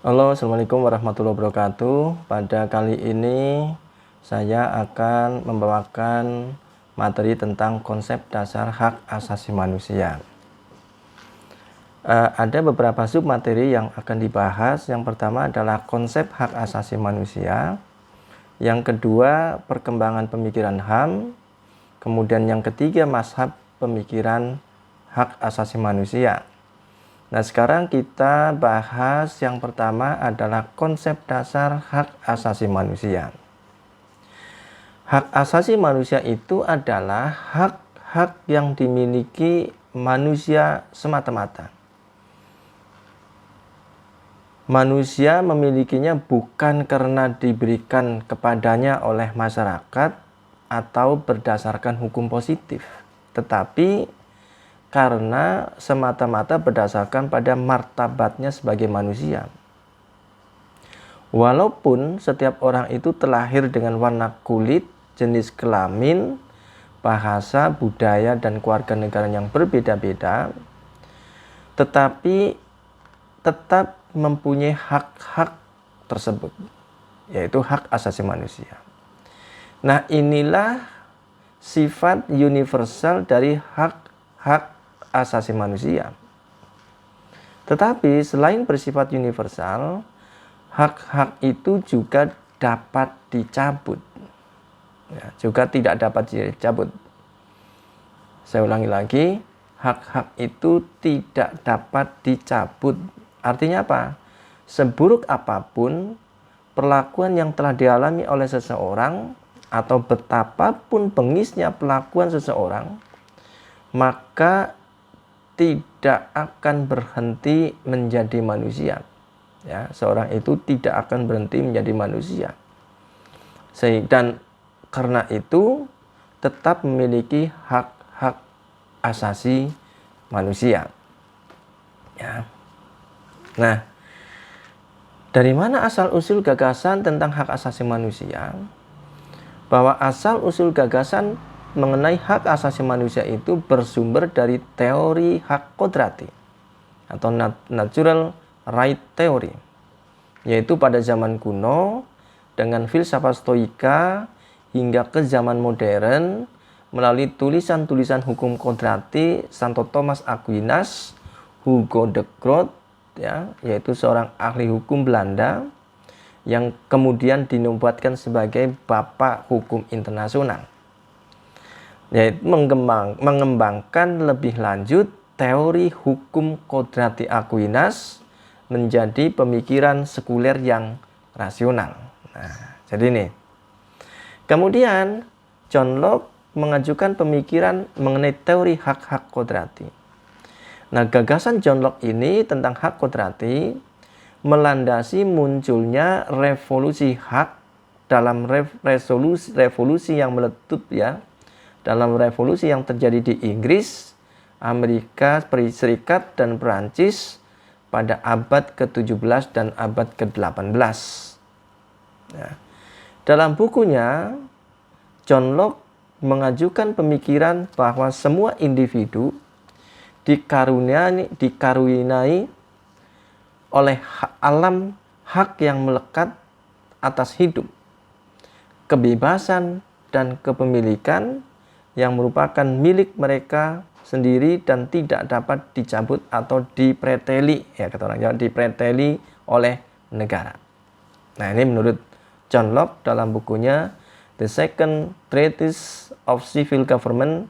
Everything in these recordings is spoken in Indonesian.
Halo, Assalamualaikum warahmatullahi wabarakatuh. Pada kali ini saya akan membawakan materi tentang konsep dasar hak asasi manusia. Ada beberapa sub materi yang akan dibahas. Yang pertama adalah konsep hak asasi manusia. Yang kedua, perkembangan pemikiran HAM. Kemudian yang ketiga, mazhab pemikiran hak asasi manusia. Nah, sekarang kita bahas yang pertama adalah konsep dasar hak asasi manusia. Hak asasi manusia itu adalah hak-hak yang dimiliki manusia semata-mata. Manusia memilikinya bukan karena diberikan kepadanya oleh masyarakat atau berdasarkan hukum positif, tetapi karena semata-mata berdasarkan pada martabatnya sebagai manusia. Walaupun setiap orang itu terlahir dengan warna kulit, jenis kelamin, bahasa, budaya, dan keluarga negara yang berbeda-beda, tetapi tetap mempunyai hak-hak tersebut, yaitu hak asasi manusia. Nah, inilah sifat universal dari hak-hak asasi manusia. Tetapi selain bersifat universal, hak-hak itu juga dapat dicabut. Juga tidak dapat dicabut. Saya ulangi lagi, hak-hak itu tidak dapat dicabut. Artinya apa? Seburuk apapun perlakuan yang telah dialami oleh seseorang atau betapapun bengisnya perlakuan seseorang, maka tidak akan berhenti menjadi manusia. Ya, seorang itu tidak akan berhenti menjadi manusia. Dan karena itu tetap memiliki hak-hak asasi manusia. Ya. Nah, dari mana asal-usul gagasan tentang hak asasi manusia? Bahwa asal-usul gagasan mengenai hak asasi manusia itu bersumber dari teori hak kodrati atau natural right theory, yaitu pada zaman kuno dengan filsafat stoika hingga ke zaman modern melalui tulisan-tulisan hukum kodrati Santo Thomas Aquinas, Hugo de Groot, ya, yaitu seorang ahli hukum Belanda yang kemudian dinobatkan sebagai bapak hukum internasional, yaitu mengembangkan lebih lanjut teori hukum kodrati Aquinas menjadi pemikiran sekuler yang rasional. Nah, jadi ini. Kemudian John Locke mengajukan pemikiran mengenai teori hak-hak kodrati. Nah, gagasan John Locke ini tentang hak kodrati melandasi munculnya revolusi hak dalam revolusi yang meletup, ya, dalam revolusi yang terjadi di Inggris, Amerika Serikat, dan Perancis pada abad ke-17 dan abad ke-18. Ya. Dalam bukunya, John Locke mengajukan pemikiran bahwa semua individu dikaruniai oleh alam hak yang melekat atas hidup, kebebasan, dan kepemilikan yang merupakan milik mereka sendiri dan tidak dapat dicabut atau dipreteli, ya kata orang Jawa, dipreteli oleh negara. Nah, ini menurut John Locke dalam bukunya The Second Treatise of Civil Government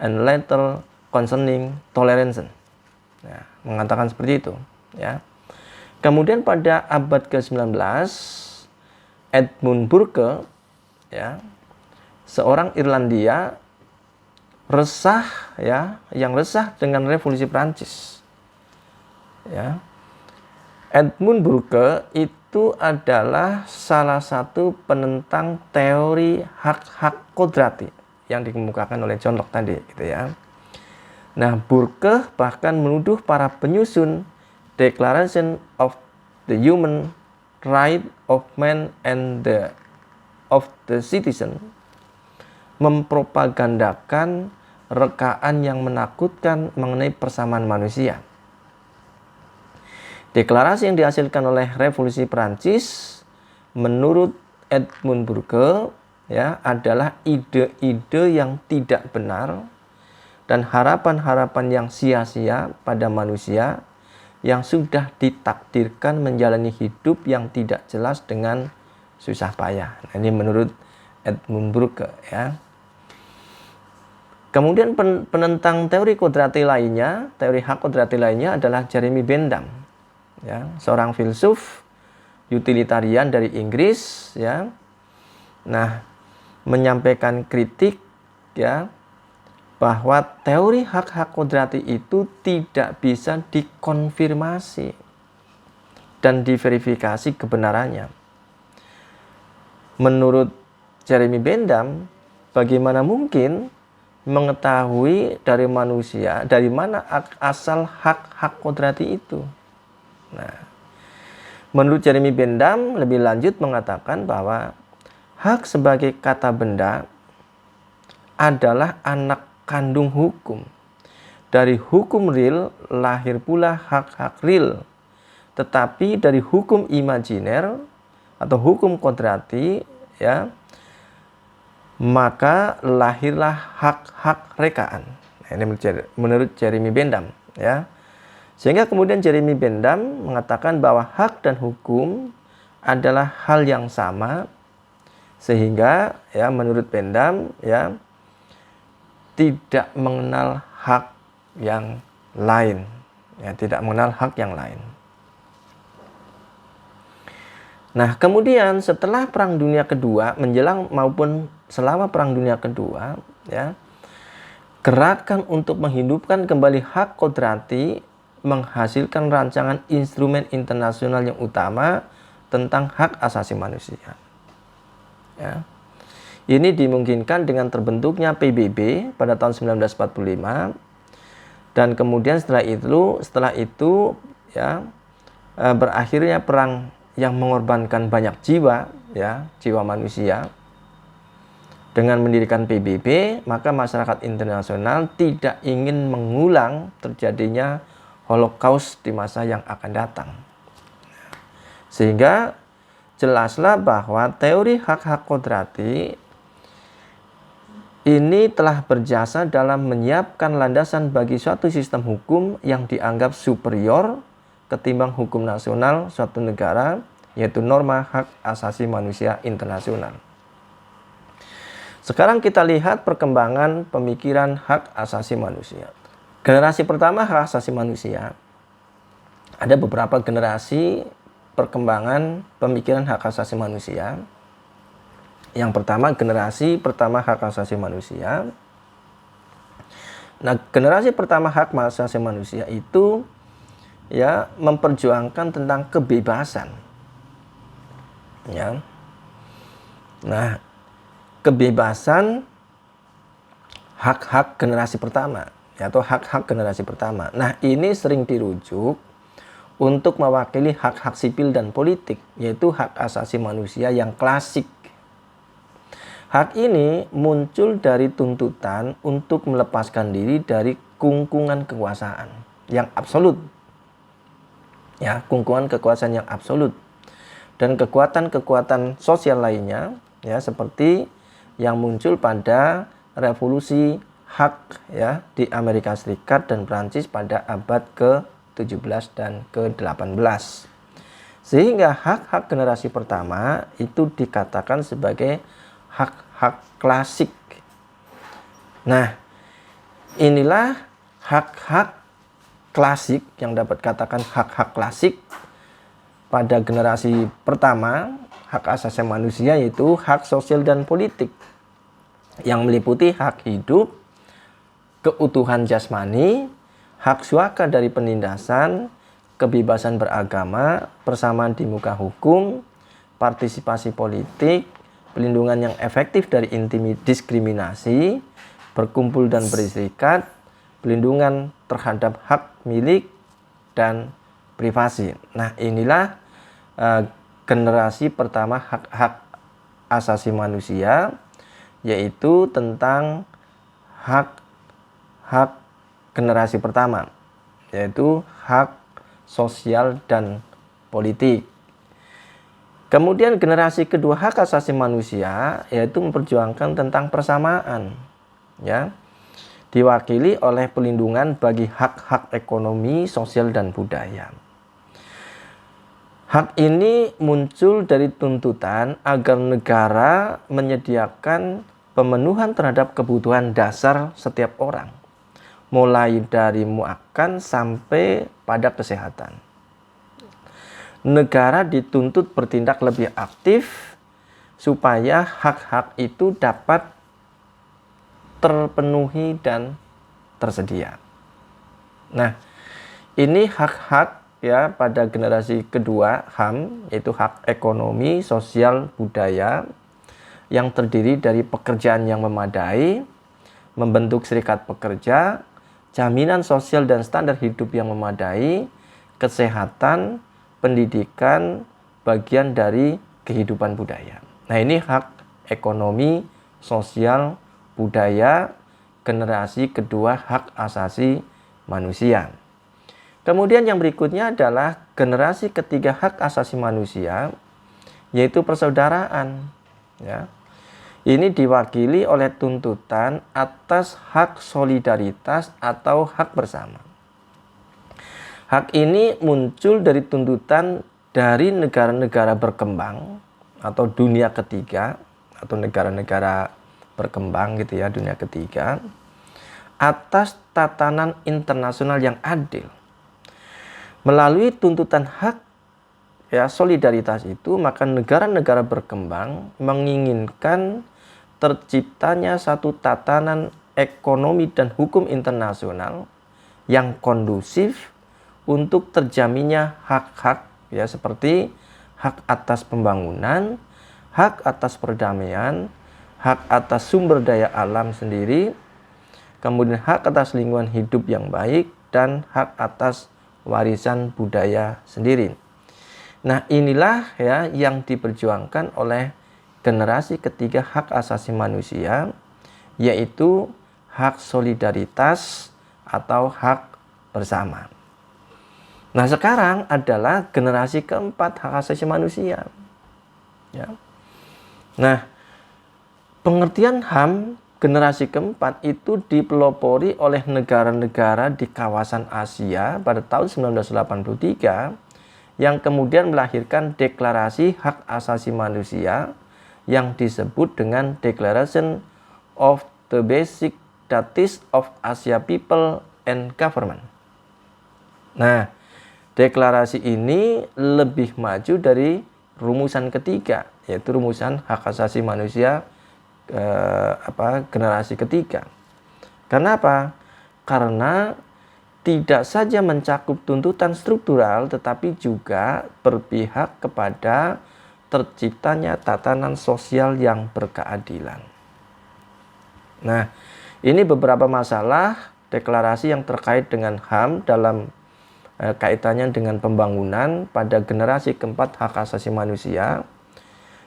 and Later Concerning Tolerance. Nah, mengatakan seperti itu, ya. Kemudian pada abad ke-19, Edmund Burke, ya, seorang Irlandia resah, ya, yang resah dengan revolusi Prancis. Ya. Edmund Burke itu adalah salah satu penentang teori hak-hak kodrati yang dikemukakan oleh John Locke tadi, gitu ya. Nah, Burke bahkan menuduh para penyusun Declaration of the Human Right of Man and of the Citizen mempropagandakan rekaan yang menakutkan mengenai persamaan manusia. Deklarasi yang dihasilkan oleh Revolusi Prancis menurut Edmund Burke ya adalah ide-ide yang tidak benar dan harapan-harapan yang sia-sia pada manusia yang sudah ditakdirkan menjalani hidup yang tidak jelas dengan susah payah. Nah, ini menurut Edmund Burke ya. Kemudian penentang teori kodrati lainnya, teori hak kodrati lainnya adalah Jeremy Bentham. Ya, seorang filsuf utilitarian dari Inggris ya. Nah, menyampaikan kritik ya bahwa teori hak-hak kodrati itu tidak bisa dikonfirmasi dan diverifikasi kebenarannya. Menurut Jeremy Bentham, bagaimana mungkin mengetahui dari manusia dari mana asal hak-hak kodrati itu? Nah, menurut Jeremy Bentham lebih lanjut mengatakan bahwa hak sebagai kata benda adalah anak kandung hukum. Dari hukum real lahir pula hak-hak real. Tetapi dari hukum imajiner atau hukum kodrati ya, maka lahirlah hak-hak rekaan. Nah, ini menurut Jeremy Bentham ya. Sehingga kemudian Jeremy Bentham mengatakan bahwa hak dan hukum adalah hal yang sama, sehingga ya menurut Bentham ya tidak mengenal hak yang lain, ya tidak mengenal hak yang lain. Nah, kemudian setelah Perang Dunia Kedua, menjelang maupun selama Perang Dunia Kedua, ya, gerakan untuk menghidupkan kembali hak kodrati menghasilkan rancangan instrumen internasional yang utama tentang hak asasi manusia. Ya. Ini dimungkinkan dengan terbentuknya PBB pada tahun 1945, dan kemudian setelah itu ya berakhirnya perang yang mengorbankan banyak jiwa, ya, jiwa manusia. Dengan mendirikan PBB, maka masyarakat internasional tidak ingin mengulang terjadinya Holocaust di masa yang akan datang. Sehingga jelaslah bahwa teori hak-hak kodrati ini telah berjasa dalam menyiapkan landasan bagi suatu sistem hukum yang dianggap superior ketimbang hukum nasional suatu negara, yaitu norma hak asasi manusia internasional. Sekarang kita lihat perkembangan pemikiran hak asasi manusia. Generasi pertama hak asasi manusia. Ada beberapa generasi perkembangan pemikiran hak asasi manusia. Yang pertama, generasi pertama hak asasi manusia. Nah, generasi pertama hak asasi manusia itu ya memperjuangkan tentang kebebasan. Ya. Nah, kebebasan hak-hak generasi pertama atau hak-hak generasi pertama. Nah, ini sering dirujuk untuk mewakili hak-hak sipil dan politik, yaitu hak asasi manusia yang klasik. Hak ini muncul dari tuntutan untuk melepaskan diri dari kungkungan kekuasaan yang absolut. Ya, kungkungan kekuasaan yang absolut. Dan kekuatan-kekuatan sosial lainnya, ya, seperti yang muncul pada revolusi hak ya di Amerika Serikat dan Prancis pada abad ke-17 dan ke-18. Sehingga hak-hak generasi pertama itu dikatakan sebagai hak-hak klasik. Nah, inilah hak-hak klasik yang dapat katakan hak-hak klasik pada generasi pertama hak asasi manusia, yaitu hak sosial dan politik yang meliputi hak hidup, keutuhan jasmani, hak suaka dari penindasan, kebebasan beragama, persamaan di muka hukum, partisipasi politik, pelindungan yang efektif dari diskriminasi, berkumpul dan berserikat, pelindungan terhadap hak milik dan privasi. Nah, inilah generasi pertama hak-hak asasi manusia, yaitu tentang hak generasi pertama, yaitu hak sosial, dan politik. Kemudian generasi kedua hak asasi manusia yaitu memperjuangkan tentang persamaan, ya, diwakili oleh pelindungan bagi hak-hak ekonomi, sosial, dan budaya. Hak ini muncul dari tuntutan agar negara menyediakan pemenuhan terhadap kebutuhan dasar setiap orang, mulai dari makan sampai pada kesehatan. Negara dituntut bertindak lebih aktif supaya hak-hak itu dapat terpenuhi dan tersedia. Nah, ini hak-hak ya pada generasi kedua HAM, yaitu hak ekonomi, sosial, budaya yang terdiri dari pekerjaan yang memadai, membentuk serikat pekerja, jaminan sosial dan standar hidup yang memadai, kesehatan, pendidikan, bagian dari kehidupan budaya. Nah, ini hak ekonomi, sosial, budaya, generasi kedua hak asasi manusia. Kemudian yang berikutnya adalah generasi ketiga hak asasi manusia, yaitu persaudaraan. Ya. Ini diwakili oleh tuntutan atas hak solidaritas atau hak bersama. Hak ini muncul dari tuntutan dari negara-negara berkembang atau dunia ketiga atau negara-negara berkembang gitu ya, dunia ketiga, atas tatanan internasional yang adil. Melalui tuntutan hak ya solidaritas itu, maka negara-negara berkembang menginginkan terciptanya satu tatanan ekonomi dan hukum internasional yang kondusif untuk terjaminnya hak-hak ya seperti hak atas pembangunan, hak atas perdamaian, hak atas sumber daya alam sendiri, kemudian hak atas lingkungan hidup yang baik, dan hak atas warisan budaya sendiri. Nah, inilah ya yang diperjuangkan oleh generasi ketiga hak asasi manusia, yaitu hak solidaritas atau hak bersama. Nah, sekarang adalah generasi keempat hak asasi manusia. Ya. Nah, pengertian HAM generasi keempat itu dipelopori oleh negara-negara di kawasan Asia pada tahun 1983 yang kemudian melahirkan deklarasi hak asasi manusia yang disebut dengan Declaration of the Basic Rights of Asia People and Government. Nah, deklarasi ini lebih maju dari rumusan ketiga, yaitu rumusan hak asasi manusia generasi ketiga. Kenapa? Karena tidak saja mencakup tuntutan struktural, tetapi juga berpihak kepada terciptanya tatanan sosial yang berkeadilan. Nah, ini beberapa masalah deklarasi yang terkait dengan HAM dalam kaitannya dengan pembangunan pada generasi keempat hak asasi manusia.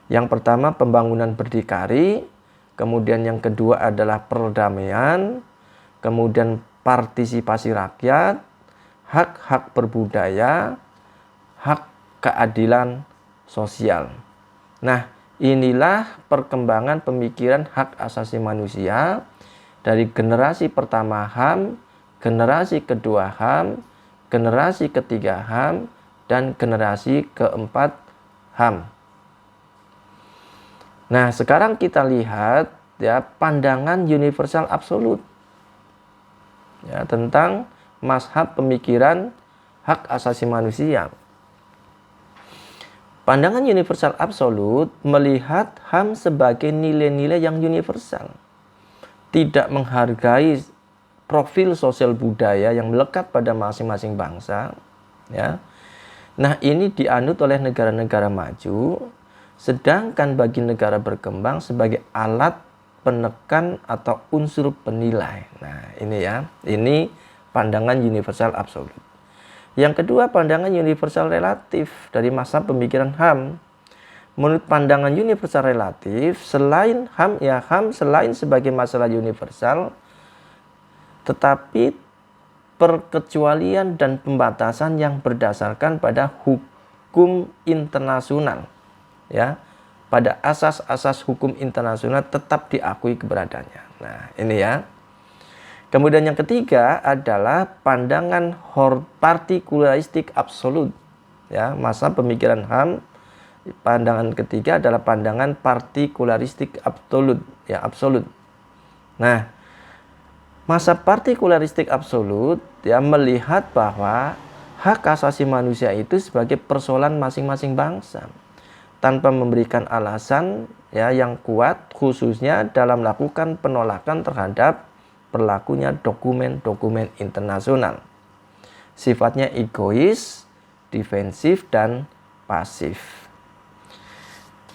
Yang pertama pembangunan berdikari, kemudian yang kedua adalah perdamaian, kemudian partisipasi rakyat, hak-hak berbudaya, hak keadilan sosial. Nah, inilah perkembangan pemikiran hak asasi manusia dari generasi pertama HAM, generasi kedua HAM, generasi ketiga HAM, dan generasi keempat HAM. Nah, sekarang kita lihat ya pandangan universal absolut ya tentang mazhab pemikiran hak asasi manusia. Pandangan universal absolut melihat HAM sebagai nilai-nilai yang universal, tidak menghargai profil sosial budaya yang melekat pada masing-masing bangsa ya. Nah, ini dianut oleh negara-negara maju, sedangkan bagi negara berkembang sebagai alat penekan atau unsur penilai. Nah, ini ya, ini pandangan universal absolut. Yang kedua, pandangan universal relatif dari masa pemikiran HAM. Menurut pandangan universal relatif, selain HAM HAM selain sebagai masalah universal, tetapi perkecualian dan pembatasan yang berdasarkan pada hukum internasional, ya, pada asas-asas hukum internasional tetap diakui keberadaannya. Nah, ini ya. Kemudian yang ketiga adalah pandangan partikularistik absolut, ya, masa pemikiran HAM. Pandangan ketiga adalah pandangan partikularistik absolut, ya, absolut. Nah, masa partikularistik absolut, ya, melihat bahwa hak asasi manusia itu sebagai persoalan masing-masing bangsa tanpa memberikan alasan, ya, yang kuat khususnya dalam melakukan penolakan terhadap berlakunya dokumen-dokumen internasional. Sifatnya egois, defensif, dan pasif.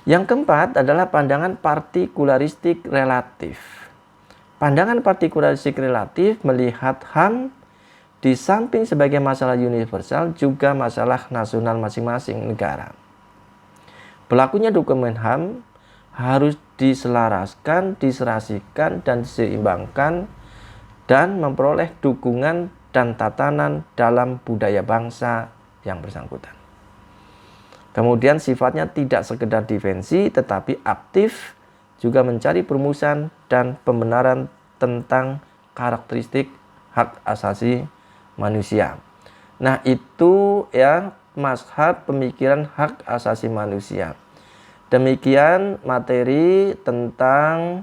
Yang keempat adalah pandangan partikularistik relatif. Pandangan partikularistik relatif melihat HAM di samping sebagai masalah universal juga masalah nasional masing-masing negara. Berlakunya dokumen HAM harus diselaraskan, diserasikan, dan diseimbangkan dan memperoleh dukungan dan tatanan dalam budaya bangsa yang bersangkutan. Kemudian sifatnya tidak sekedar defensi tetapi aktif, juga mencari perumusan dan pembenaran tentang karakteristik hak asasi manusia. Nah, itu ya mazhab pemikiran hak asasi manusia. Demikian materi tentang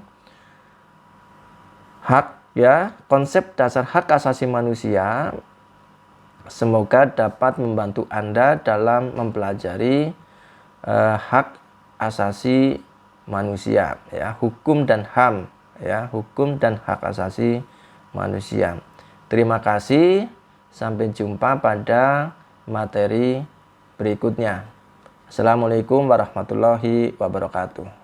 hak, ya, konsep dasar hak asasi manusia. Semoga dapat membantu Anda dalam mempelajari hak asasi manusia, ya, hukum dan HAM, ya, hukum dan hak asasi manusia. Terima kasih, sampai jumpa pada materi berikutnya. Assalamualaikum warahmatullahi wabarakatuh.